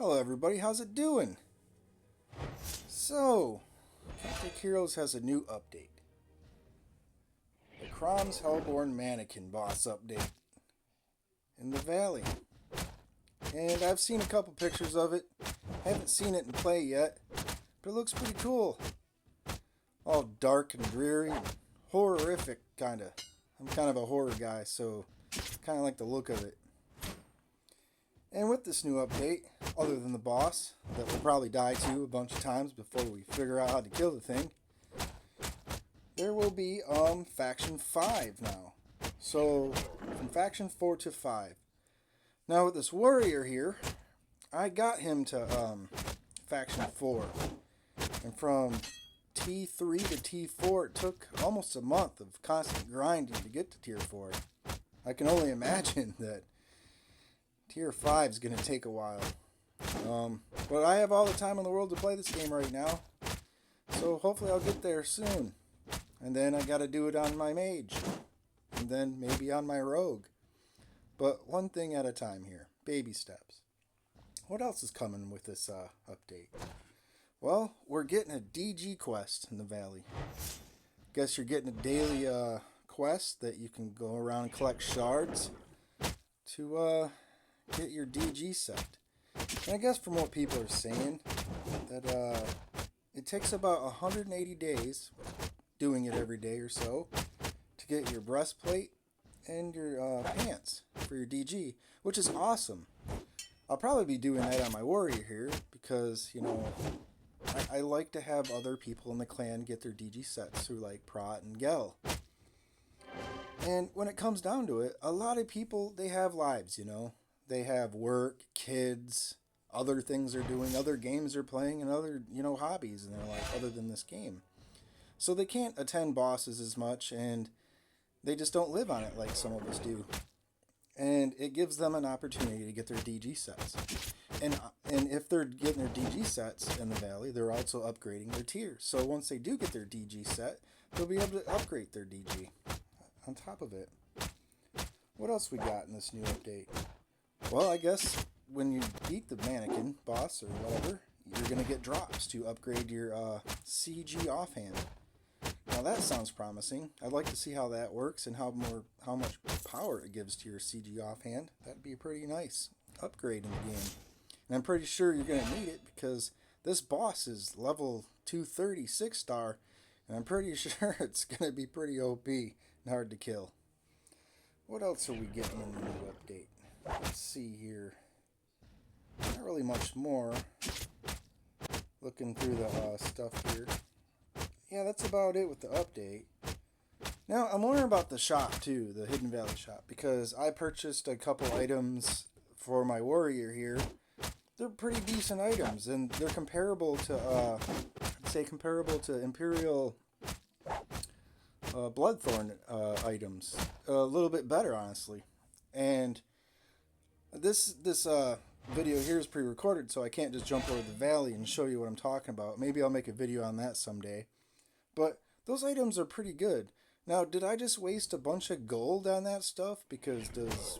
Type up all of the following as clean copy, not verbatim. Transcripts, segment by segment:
Hello everybody, how's it doing? So, Celtic Heroes has a new update. The Crom's Hellborn Mannequin boss update in the Valley. And I've seen a couple pictures of it. Haven't seen it in play yet, but it looks pretty cool. All dark and dreary and horrific, kinda. I'm kind of a horror guy, so kinda like the look of it. And with this new update, other than the boss, that we'll probably die to a bunch of times before we figure out how to kill the thing, there will be Faction 5 now. So, from Faction 4 to 5. Now with this warrior here, I got him to Faction 4. And from T3 to T4, it took almost a month of constant grinding to get to Tier 4. I can only imagine that Tier 5 is going to take a while. But I have all the time in the world to play this game right now. So hopefully I'll get there soon. And then I got to do it on my mage. And then maybe on my rogue. But one thing at a time here. Baby steps. What else is coming with this update? Well, we're getting a DG quest in the Valley. Guess you're getting a daily quest that you can go around and collect shards to get your DG set. And I guess from what people are saying, that it takes about 180 days, doing it every day or so, to get your breastplate and your pants for your DG, which is awesome. I'll probably be doing that on my warrior here, because, you know, I like to have other people in the clan get their DG sets through, like, Prot and Gel. And when it comes down to it, a lot of people, they have lives, you know. They have work, kids, other things they're doing, other games they're playing, and other, you know, hobbies in their life other than this game. So they can't attend bosses as much, and they just don't live on it like some of us do. And it gives them an opportunity to get their DG sets. And if they're getting their DG sets in the Valley, they're also upgrading their tiers. So once they do get their DG set, they'll be able to upgrade their DG on top of it. What else we got in this new update? Well, I guess when you beat the mannequin boss or whatever, you're going to get drops to upgrade your CG offhand. Now that sounds promising. I'd like to see how that works and how much power it gives to your CG offhand. That'd be a pretty nice upgrade in the game. And I'm pretty sure you're going to need it because this boss is level 236 star, and I'm pretty sure it's going to be pretty OP and hard to kill. What else are we getting in the new update? Let's see here. Not really much more. Looking through the stuff here. Yeah, that's about it with the update. Now, I'm wondering about the shop too, the Hidden Valley shop, because I purchased a couple items for my warrior here. They're pretty decent items, and they're comparable to, I'd say comparable to Imperial Bloodthorn items. A little bit better, honestly. And this video here is pre-recorded, so I can't just jump over the valley and show you what I'm talking about. Maybe I'll make a video on that someday. But those items are pretty good. Now, did I just waste a bunch of gold on that stuff? Because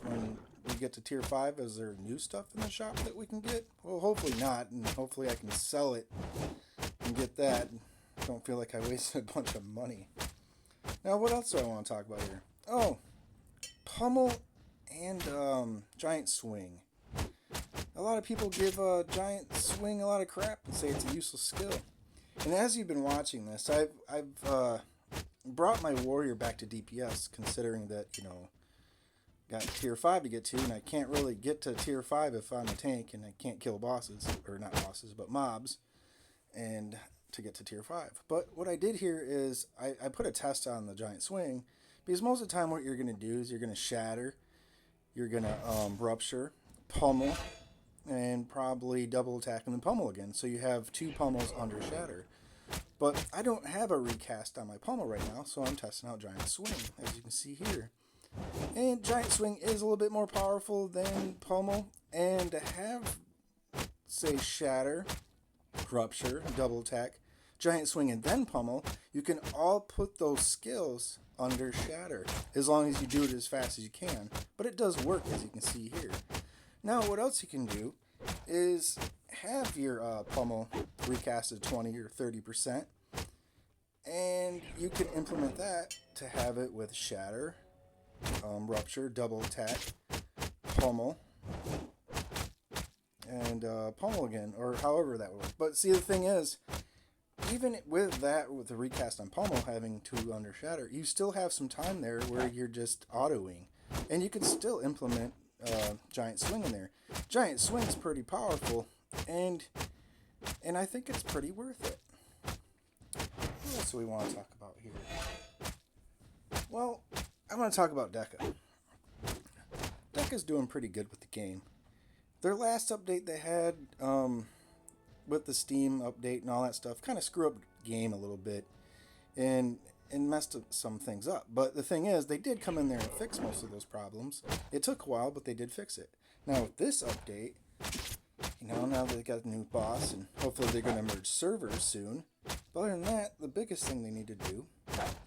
when we get to Tier 5, is there new stuff in the shop that we can get? Well, hopefully not, and hopefully I can sell it and get that. Don't feel like I wasted a bunch of money. Now, what else do I want to talk about here? Oh, Pummel and Giant Swing. A lot of people give Giant Swing a lot of crap and say it's a useless skill. And as you've been watching this, I've brought my warrior back to DPS, considering that, you know, got Tier 5 to get to, and I can't really get to Tier 5 if I'm a tank, and I can't kill bosses, or not bosses, but mobs, and to get to Tier 5. But what I did here is I put a test on the Giant Swing, because most of the time what you're going to do is you're going to shatter, you're going to rupture, pummel, and probably double attack and then pummel again. So you have two pummels under shatter. But I don't have a recast on my pummel right now, so I'm testing out Giant Swing, as you can see here. And Giant Swing is a little bit more powerful than pummel, and to have, say, shatter, rupture, double attack, Giant Swing, and then pummel, you can all put those skills under shatter, as long as you do it as fast as you can. But it does work, as you can see here. Now, what else you can do is have your pummel recasted 20 or 30%, and you can implement that to have it with shatter, rupture, double attack, pummel, and pummel again, or however that would work. But see, the thing is, even with that, with the recast on pummel having 2 under shatter, you still have some time there where you're just autoing, and you can still implement giant swing in there. Giant swing's pretty powerful, and I think it's pretty worth it. What else do we want to talk about here? Well, I want to talk about Deca. Deca's doing pretty good with the game. Their last update they had with the Steam update and all that stuff kind of screw up the game a little bit and messed some things up. But the thing is, they did come in there and fix most of those problems. It took a while, but they did fix it. Now with this update, now they got a new boss, and hopefully they're going to merge servers soon. But other than that, the biggest thing they need to do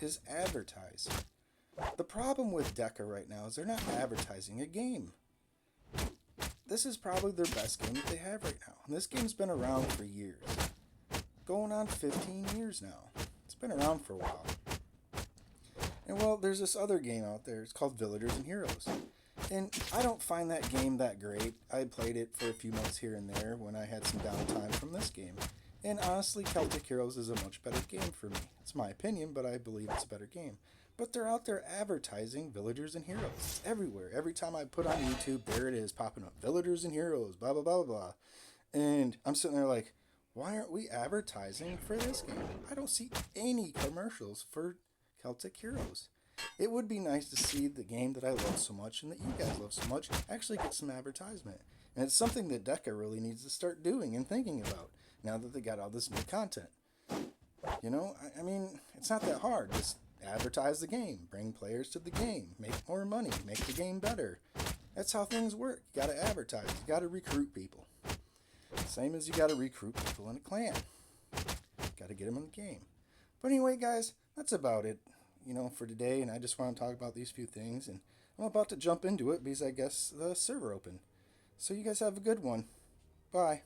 is advertise. The problem with Deca right now is they're not advertising a game. This is probably their best game that they have right now. And this game's been around for years. Going on 15 years now. It's been around for a while. And well, there's this other game out there. It's called Villagers and Heroes. And I don't find that game that great. I played it for a few months here and there when I had some downtime from this game. And honestly, Celtic Heroes is a much better game for me. It's my opinion, but I believe it's a better game. But they're out there advertising Villagers and Heroes. It's everywhere. Every time I put on YouTube, there it is popping up. Villagers and Heroes, blah, blah, blah, blah. And I'm sitting there like, why aren't we advertising for this game? I don't see any commercials for Celtic Heroes. It would be nice to see the game that I love so much and that you guys love so much actually get some advertisement. And it's something that Deca really needs to start doing and thinking about now that they got all this new content. I mean, it's not that hard. Just advertise the game, bring players to the game, make more money, make the game better. That's how things work. You gotta advertise. You gotta recruit people. Same as you gotta recruit people in a clan. Gotta get them in the game. But anyway, guys, that's about it, for today. And I just want to talk about these few things. And I'm about to jump into it because I guess the server opened. So you guys have a good one. Bye.